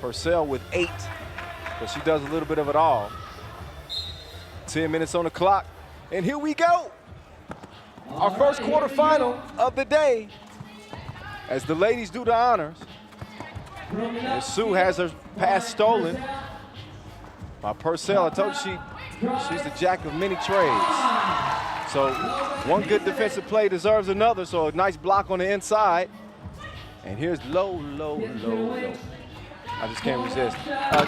Purcell with 8, but she does a little bit of it all. 10 minutes on the clock, and here we go. Our first quarterfinal of the day as the ladies do the honors. And Sue has her pass stolen by Purcell. I told you she's the jack of many trades. So one good defensive play deserves another, so a nice block on the inside. And here's low. I just can't resist.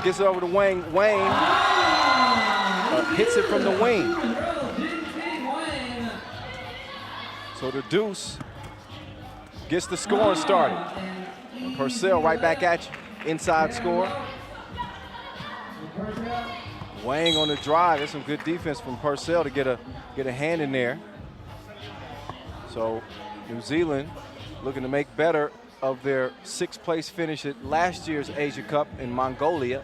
Gets it over to Wang. Wang hits it from the wing. So the deuce gets the scoring started. Purcell right back at you, inside score. Wang on the drive. There's some good defense from Purcell to get a hand in there. So New Zealand looking to make better of their 6th place finish at last year's Asia Cup in Mongolia.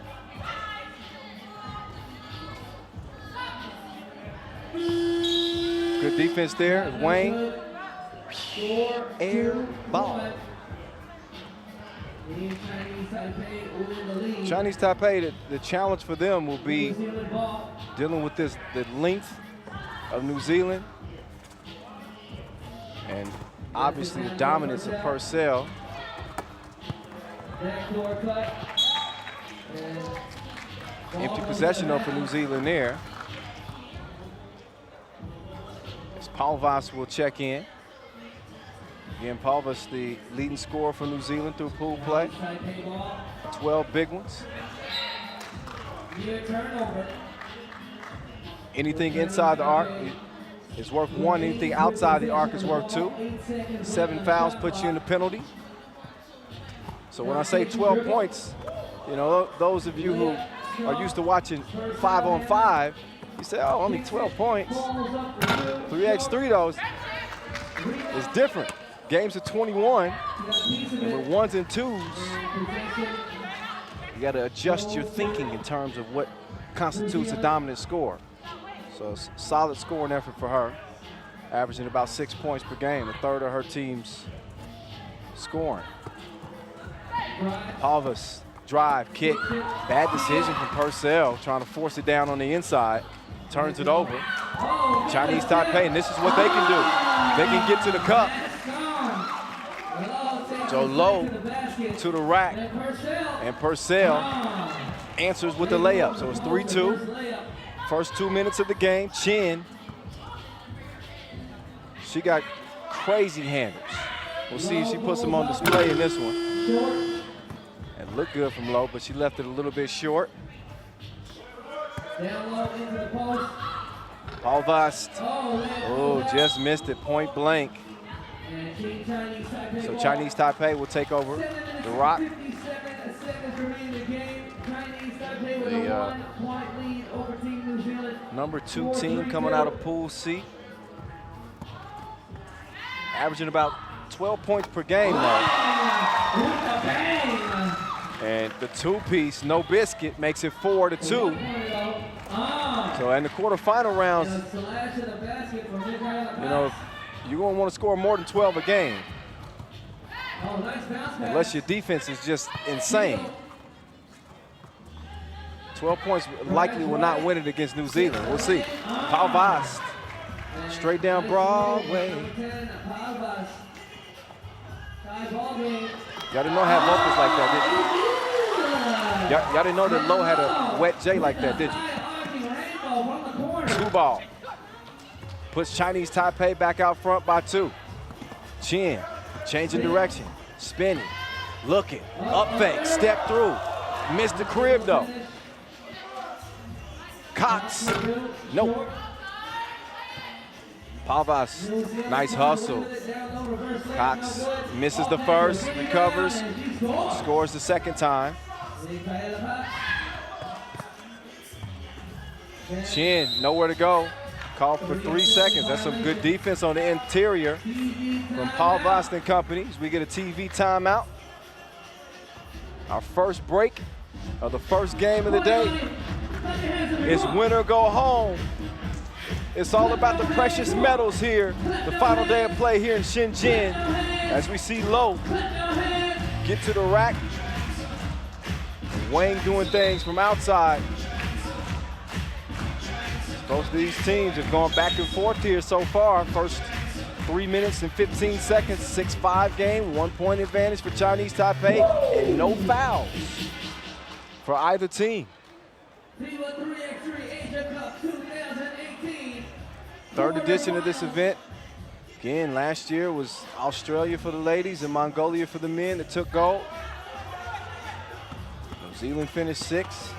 Good defense there. Wang. Air ball. Chinese Taipei, the challenge for them will be dealing with the length of New Zealand and obviously the dominance of Purcell. Empty possession though for New Zealand there. As Palvas will check in. Again, Palvas, the leading scorer for New Zealand through pool play. 12 big ones. Anything inside the arc is worth 1. Anything outside the arc is worth 2. 7 fouls puts you in the penalty. So when I say 12 points, you know, those of you who are used to watching 5-on-5, you say, oh, only 12 points. 3x3 though is different. Games of 21, and with 1s and 2s, you got to adjust your thinking in terms of what constitutes a dominant score. So it's a solid scoring effort for her, averaging about 6 points per game, a third of her team's scoring. Palvas, drive, kick, bad decision from Purcell, trying to force it down on the inside, turns it over. Chinese Taipei, and this is what they can do. They can get to the cup. So low to the rack, and Purcell answers with the layup. So it's 3-2. First 2 minutes of the game. Chin, she got crazy handles. We'll see if she puts them on display in this one. And looked good from low, but she left it a little bit short. Palvas, oh, just missed it, point blank. So Chinese Taipei will take over the rock. The number 2 team coming out of Pool C. Averaging about 12 points per game though. And the 2-piece, no biscuit, makes it 4-2. So in the quarterfinal rounds, you know, you're going to want to score more than 12 a game. Unless your defense is just insane. 12 points likely will not win it against New Zealand. We'll see. Palvas, straight down Broadway. Y'all didn't know I had vocals like that, did you? Y'all didn't know that Lowe had a wet J like that, did you? 2-ball. Puts Chinese Taipei back out front by 2. Chin, changing direction, spinning, looking, up fake, step through. Missed the crib though. Cox, nope. Palvas, nice hustle. Cox misses the first, recovers, scores the second time. Chin, nowhere to go. Called for 3 seconds. That's some good defense on the interior from Palvas and company as we get a TV timeout. Our first break of the first game of the day is win or go home. It's all about the precious metals here. The final day of play here in Shenzhen as we see Lowe get to the rack. Wang doing things from outside. Both of these teams have gone back and forth here so far. First 3 minutes and 15 seconds, 6-5 game, 1 point advantage for Chinese Taipei, and no fouls for either team. FIBA 3x3 Asia Cup 2018. Third edition of this event. Again, last year was Australia for the ladies and Mongolia for the men that took gold. New Zealand finished 6th.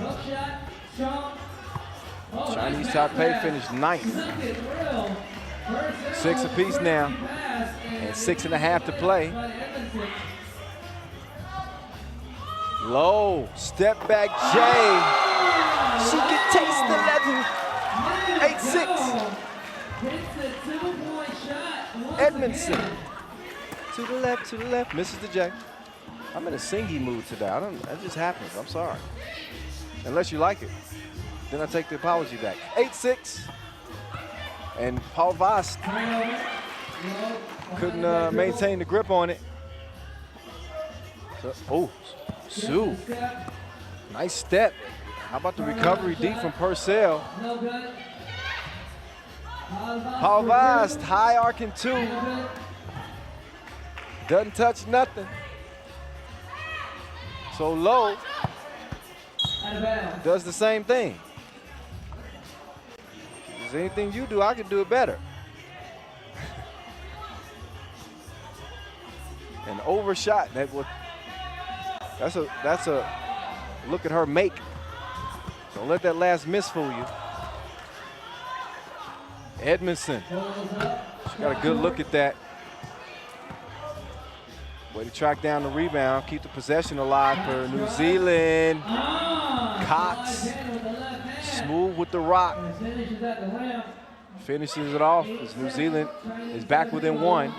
Chinese Taipei finished 9th. 6 apiece now, and 6.5 to play. Low, step back J. She can taste the leather. 8-6. Edmondson. To the left, misses the J. I'm in a singy mood today. That just happens, I'm sorry. Unless you like it. Then I take the apology back. 8-6. And Paul Vast couldn't maintain the grip on it. So, oh, Sue. Nice step. How about the recovery deep from Purcell? Paul Vast, high arcing 2. Doesn't touch nothing. So low does the same thing. If there's anything you do, I can do it better. An overshot. That's a look at her make. Don't let that last miss fool you. Edmondson. She got a good look at that. Way to track down the rebound, keep the possession alive for New Zealand. Cox, smooth with the rock. Finishes it off as New Zealand is back within 1.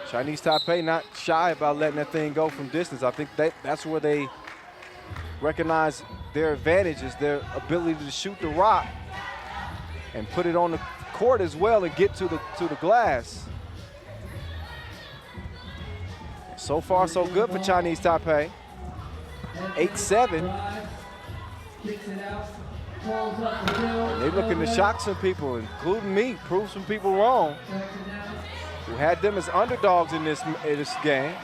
Chinese Taipei not shy about letting that thing go from distance. I think that's where they recognize their advantage is their ability to shoot the rock and put it on the court as well and get to the glass. So far, so good for Chinese Taipei. 8-7. They're looking to shock some people, including me, prove some people wrong. Who had them as underdogs in this game.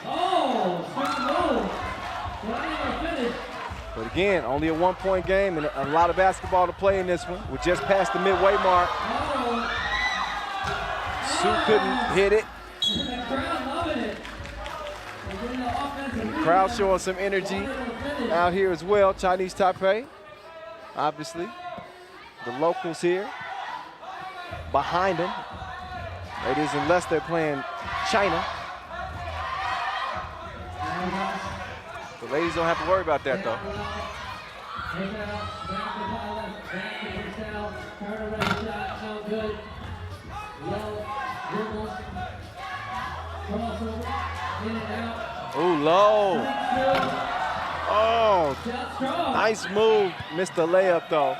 But again, only a 1-point game and a lot of basketball to play in this one. We're just past the midway mark. Sue couldn't hit it. And the crowd showing some energy out here as well. Chinese Taipei, obviously. The locals here behind them. It is unless they're playing China. The ladies don't have to worry about that, though. Ooh, low. Oh, nice move. Missed the layup, though.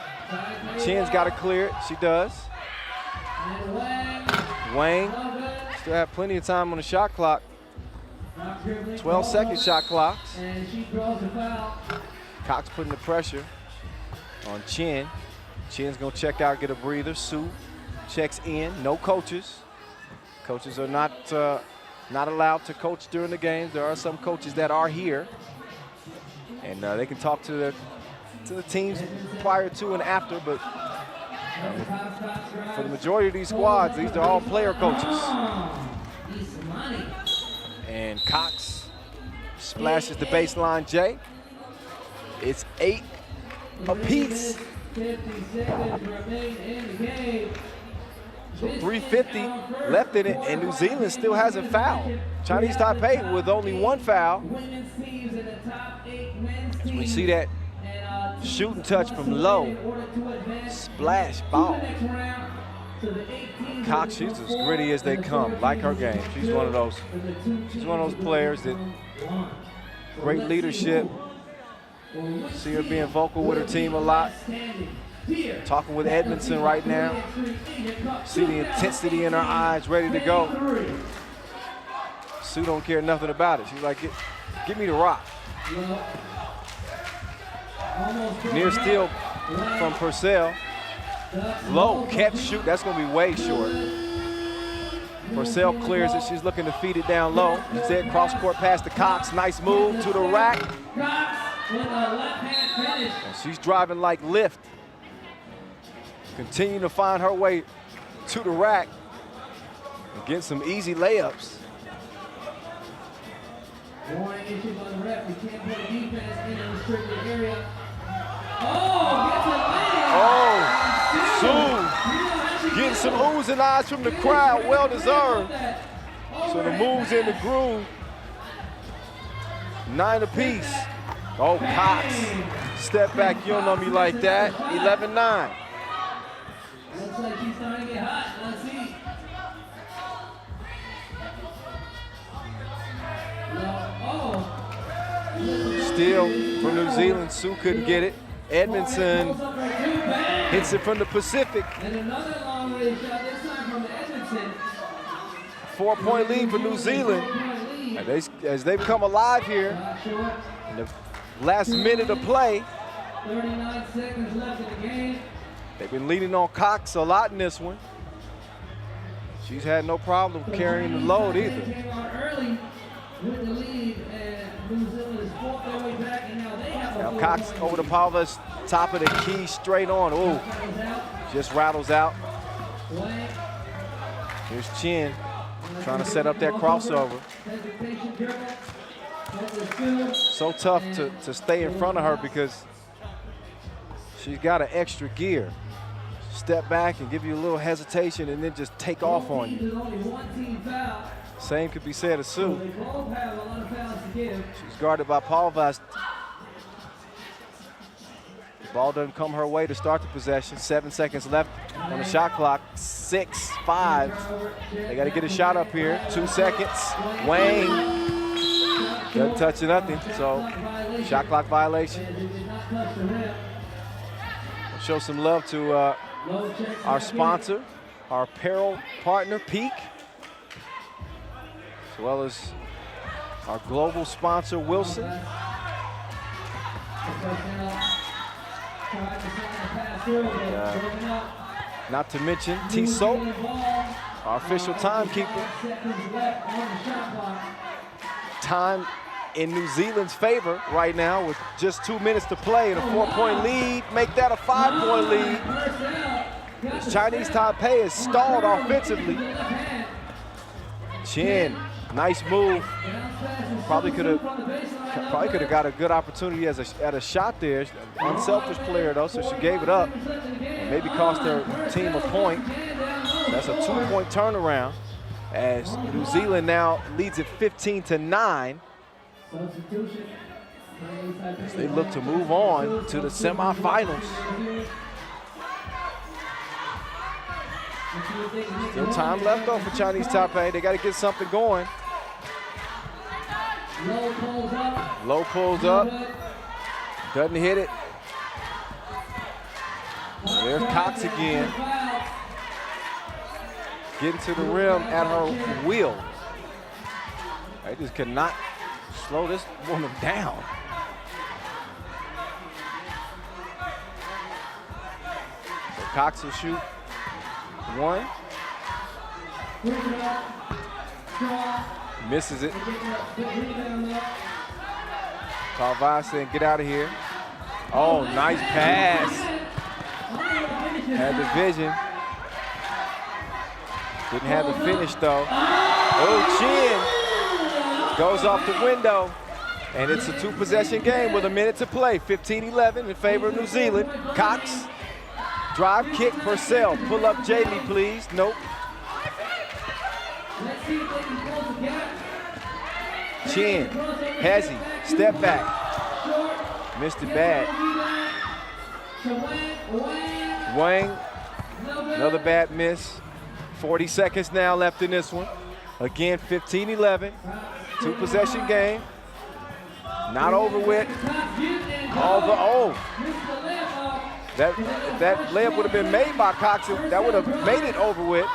Chin's got to clear it. She does. Wang still have plenty of time on the shot clock. 12-second shot clocks. Cox putting the pressure on Chin. Chin's gonna check out, get a breather. Sue checks in. No coaches. Coaches are not allowed to coach during the games. There are some coaches that are here, and they can talk to the teams prior to and after. But for the majority of these squads, these are all player coaches. And Cox splashes the baseline J. It's 8 apiece. So 3:50 left in it, and New Zealand still hasn't fouled. Chinese Taipei with only 1 foul. As we see that shooting touch from low, splash ball. Cox, she's as gritty as they come. Like her game, she's one of those players that great leadership. See her being vocal with her team a lot. Talking with Edmondson right now. See the intensity in her eyes, ready to go. Sue don't care nothing about it. She's like, give me the rock. Near steal from Purcell. Low catch shoot, that's gonna be way short. Purcell clears it, she's looking to feed it down low. Instead, cross court pass to Cox, nice move to the rack. And she's driving like lift. Continue to find her way to the rack and get some easy layups. Warning issued by the ref. We can't play defense in a restricted area. Sue getting some oohs and ahs from the crowd, well deserved. So the moves in the groove. 9 apiece. Oh, Cox, step back, you don't know me like that. 11-9. Looks like she's starting to get hot. Let's see. Steal from New Zealand. Sue couldn't get it. Edmondson hits it from the Pacific. And another long range shot, this time from Edmondson. 4-point lead for New Zealand. As they've come alive here in the last minute of play. 39 seconds left in the game. They've been leaning on Cox a lot in this one. She's had no problem carrying the load either. Came out early with the lead, and New Zealand has fought their way back, and now they have a Now Cox over to Palvas, top of the key, straight on. Ooh, just rattles out. Here's Chin trying to set up that crossover. So tough to stay in front of her because she's got an extra gear. Step back and give you a little hesitation and then just take off on you. Same could be said of Sue. She's guarded by Palvas. The ball doesn't come her way to start the possession. 7 seconds left on the shot clock. 6, 5. They got to get a shot up here. 2 seconds. Wayne doesn't touch nothing, so shot clock violation. Show some love to our sponsor, our apparel partner, Peak, as well as our global sponsor, Wilson. Not to mention T-Soap, our official timekeeper. Time in New Zealand's favor right now with just 2 minutes to play and a 4-point lead. Make that a 5-point lead. As Chinese Taipei is stalled offensively. Chin, nice move. Probably could have got a good opportunity at a shot there. Unselfish player though, so she gave it up. Maybe cost her team a point. That's a 2-point turnaround as New Zealand now leads it 15-9. As they look to move on to the semifinals. Still time left though for Chinese Taipei. They got to get something going. Low pulls up. Doesn't hit it. There's Cox again. Getting to the rim at her wheel. They just cannot slow this woman down. So Cox will shoot 1. Misses it. Palvas saying, get out of here. Oh, nice pass. Had the vision. Didn't have the finish though. Oh, Chin goes off the window. And it's a 2-possession game with a minute to play. 15-11 in favor of New Zealand. Cox, drive kick, Purcell. Pull up Jamie, please. Nope. Chin, Hezzy, step back. Missed it bad. Wang, another bad miss. 40 seconds now left in this one. Again, 15-11, 2-possession game. Not over with. That layup would have been made by Cox. That would have made it over with.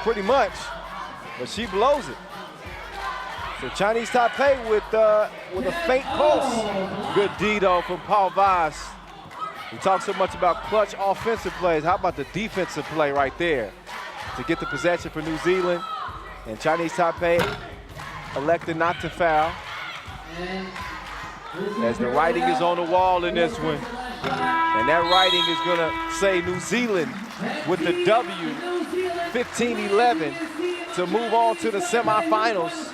Pretty much. But she blows it. So Chinese Taipei with a faint pulse. Good D though from Paul Vaz. We talk so much about clutch offensive plays. How about the defensive play right there to get the possession for New Zealand? And Chinese Taipei elected not to foul. As the writing is on the wall in this one. And that writing is gonna say New Zealand with the W, 15-11 to move on to the semifinals.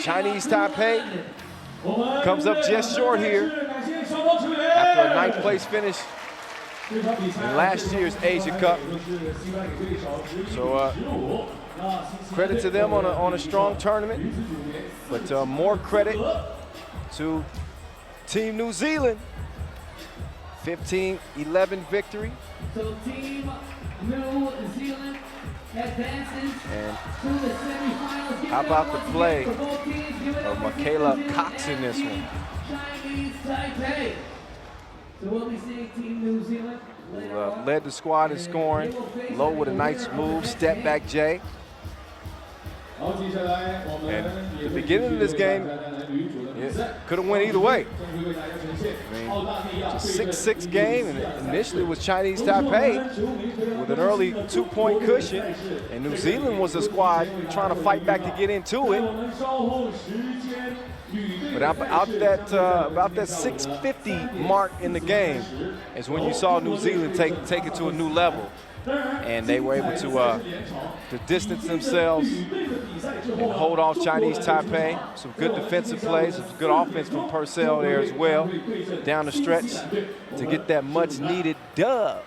Chinese Taipei comes up just short here after a ninth place finish in last year's Asia Cup. So credit to them on a strong tournament, but more credit to Team New Zealand. 15-11 victory. So Team New Zealand advances And to the semifinals. how about the play of Michaela Cox in this one? Chinese Taipei. So we'll be seeing Team New Zealand later on. Led the squad in scoring. Low with a nice move, step back Jay. And the beginning of this game, could have went either way. I mean, it's a 6-6 game, and initially it was Chinese Taipei with an early 2-point cushion, and New Zealand was a squad trying to fight back to get into it. But about that 6:50 mark in the game is when you saw New Zealand take it to a new level. And they were able to distance themselves and hold off Chinese Taipei. Some good defensive plays, some good offense from Purcell there as well, down the stretch to get that much needed dub.